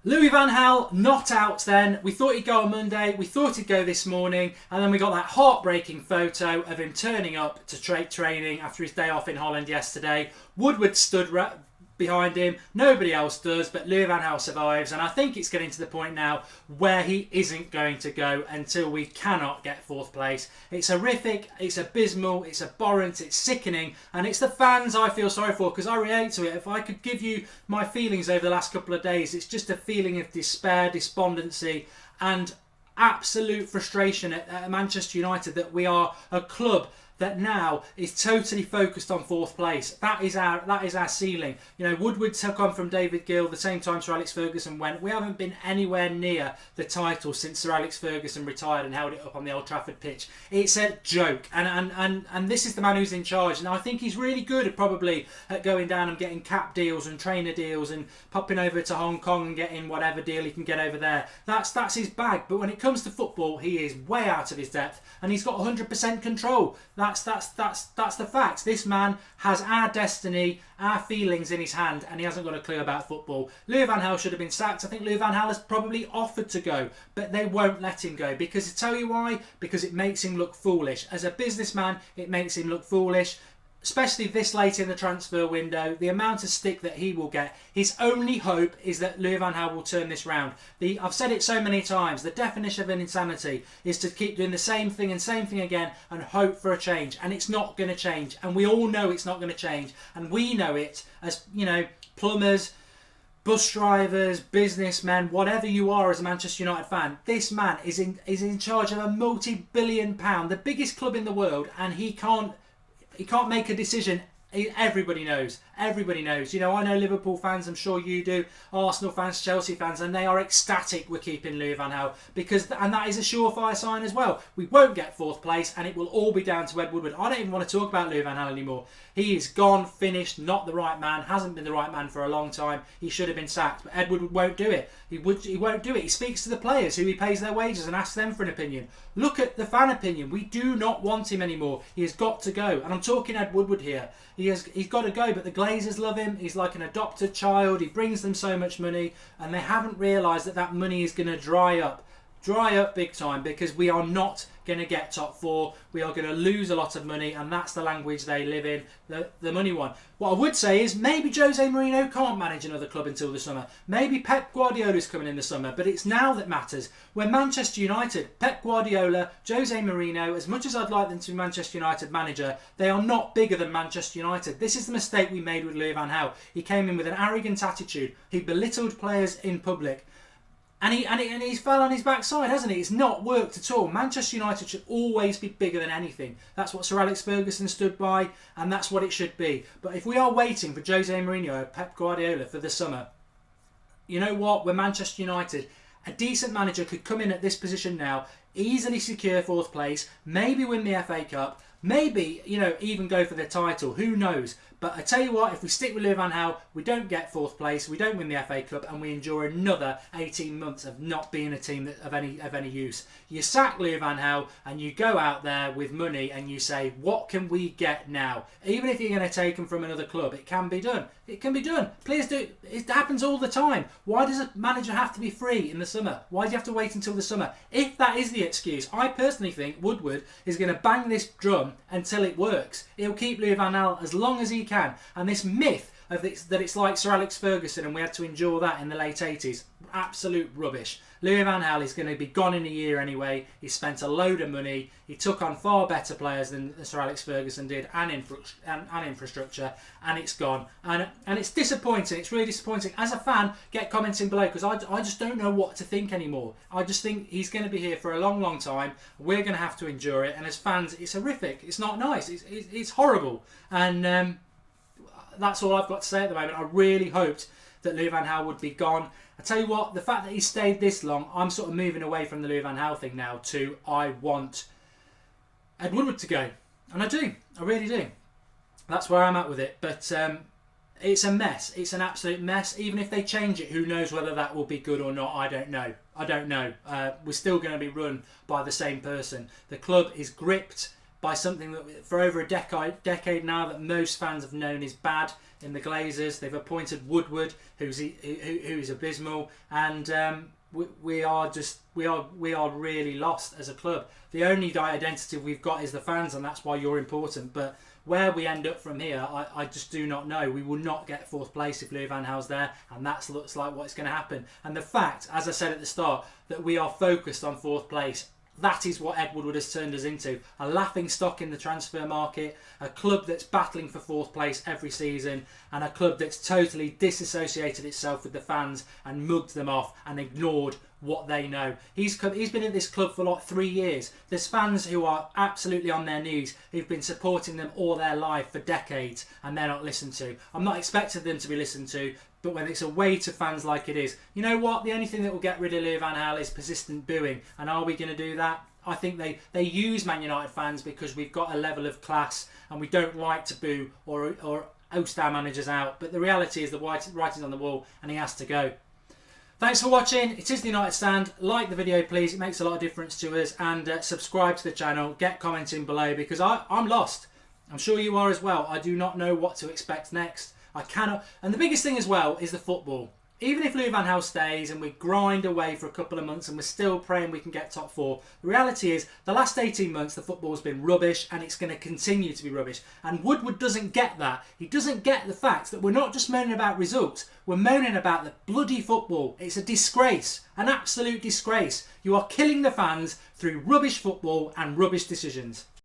Louis van Gaal not out then. We thought he'd go on Monday. We thought he'd go this morning. And then we got that heartbreaking photo of him turning up to training after his day off in Holland yesterday. Woodward stood behind him. Nobody else does, but Louis van Gaal survives. And I think it's getting to the point now where he isn't going to go until we cannot get fourth place. It's horrific, it's abysmal, it's abhorrent, it's sickening, and it's the fans I feel sorry for because I relate to it. If I could give you my feelings over the last couple of days, it's just a feeling of despair, despondency, and absolute frustration at Manchester United that we are a club that now is totally focused on fourth place. That is our ceiling. You know, Woodward took on from David Gill the same time Sir Alex Ferguson went. We haven't been anywhere near the title since Sir Alex Ferguson retired and held it up on the Old Trafford pitch. It's a joke, and this is the man who's in charge. And I think he's really good at probably at going down and getting cap deals and trainer deals and popping over to Hong Kong and getting whatever deal he can get over there. That's his bag. But when it comes to football, he is way out of his depth, and he's got 100% control. That's the fact. This man has our destiny, our feelings in his hand, and he hasn't got a clue about football. Louis van Gaal should have been sacked. I think Louis van Gaal has probably offered to go, but they won't let him go because I tell you why. Because it makes him look foolish. As a businessman, it makes him look foolish. Especially this late in the transfer window, the amount of stick that he will get. His only hope is that Louis van Gaal will turn this round. I've said it so many times, the definition of an insanity is to keep doing the same thing again and hope for a change. And it's not going to change. And we all know it's not going to change. And we know it as, you know, plumbers, bus drivers, businessmen, whatever you are as a Manchester United fan. This man is in charge of a multi-billion pound, the biggest club in the world, and he can't make a decision. Everybody knows. Everybody knows. You know, I know Liverpool fans, I'm sure you do, Arsenal fans, Chelsea fans, and they are ecstatic we're keeping Louis van Gaal and that is a surefire sign as well. We won't get fourth place and it will all be down to Ed Woodward. I don't even want to talk about Louis van Gaal anymore. He is gone, finished, not the right man, hasn't been the right man for a long time. He should have been sacked, but Ed Woodward won't do it. He won't do it. He speaks to the players who he pays their wages and asks them for an opinion. Look at the fan opinion. We do not want him anymore. He has got to go. And I'm talking Ed Woodward here. He's got to go, but the Glazers love him. He's like an adopted child. He brings them so much money, and they haven't realised that money is going to dry up big time because we are not going to get top four. We are going to lose a lot of money, and that's the language they live in, the money one. What I would say is maybe Jose Mourinho can't manage another club until the summer. Maybe Pep Guardiola is coming in the summer, but it's now that matters. We're Manchester United. Pep Guardiola, Jose Mourinho, as much as I'd like them to be Manchester United manager, they are not bigger than Manchester United. This is the mistake we made with Louis van Gaal. He came in with an arrogant attitude. He belittled players in public. And he's fell on his backside, hasn't he? It's not worked at all. Manchester United should always be bigger than anything. That's what Sir Alex Ferguson stood by, and that's what it should be. But if we are waiting for Jose Mourinho or Pep Guardiola for the summer, you know what? We're Manchester United. A decent manager could come in at this position now, easily secure fourth place, maybe win the FA Cup, maybe, you know, even go for the title. Who knows? But I tell you what, if we stick with Louis van Gaal, we don't get fourth place, we don't win the FA Cup, and we endure another 18 months of not being a team of any use. You sack Louis van Gaal and you go out there with money and you say, what can we get now? Even if you're going to take them from another club, it can be done. It can be done. Please do. It happens all the time. Why does a manager have to be free in the summer? Why do you have to wait until the summer? If that is the excuse, I personally think Woodward is going to bang this drum until it works. He'll keep Louis van Gaal as long as he can. And this myth of this, that it's like Sir Alex Ferguson and we had to endure that in the late 80s, absolute rubbish. Louis van Gaal is going to be gone in a year anyway. He spent a load of money. He took on far better players than Sir Alex Ferguson did, and infrastructure, and it's gone. And it's disappointing. It's really disappointing. As a fan, get comments in below because I just don't know what to think anymore. I just think he's going to be here for a long, long time. We're going to have to endure it. And as fans, it's horrific. It's not nice. It's horrible. And that's all I've got to say at the moment. I really hoped that Louis van Gaal would be gone. I tell you what, the fact that he stayed this long, I'm sort of moving away from the Louis van Gaal thing now to I want Ed Woodward to go. And I do. I really do. That's where I'm at with it. But it's a mess. It's an absolute mess. Even if they change it, who knows whether that will be good or not? I don't know. We're still going to be run by the same person. The club is gripped by something that for over a decade now that most fans have known is bad in the Glazers. They've appointed Woodward, who is abysmal, and we are really lost as a club. The only identity we've got is the fans, and that's why you're important. But where we end up from here, I just do not know. We will not get fourth place if Louis van Gaal's there, and that looks like what's going to happen. And the fact, as I said at the start, that we are focused on fourth place, that is what Ed Woodward has turned us into. A laughing stock in the transfer market, a club that's battling for fourth place every season, and a club that's totally disassociated itself with the fans and mugged them off and ignored what they know. He's been at this club for like 3 years. There's fans who are absolutely on their knees, who've been supporting them all their life for decades, and they're not listened to. I'm not expecting them to be listened to, but when it's away to fans like it is, you know what? The only thing that will get rid of Louis van Gaal is persistent booing. And are we going to do that? I think they use Man United fans because we've got a level of class and we don't like to boo or oust our managers out. But the reality is the writing's on the wall and he has to go. Thanks for watching. It is the United Stand. Like the video, please. It makes a lot of difference to us. And subscribe to the channel. Get commenting below because I'm lost. I'm sure you are as well. I do not know what to expect next. I cannot. And the biggest thing as well is the football. Even if Louis van Gaal stays and we grind away for a couple of months and we're still praying we can get top 4, the reality is the last 18 months the football's been rubbish and it's going to continue to be rubbish. And Woodward doesn't get that. He doesn't get the fact that we're not just moaning about results, we're moaning about the bloody football. It's a disgrace, an absolute disgrace. You are killing the fans through rubbish football and rubbish decisions.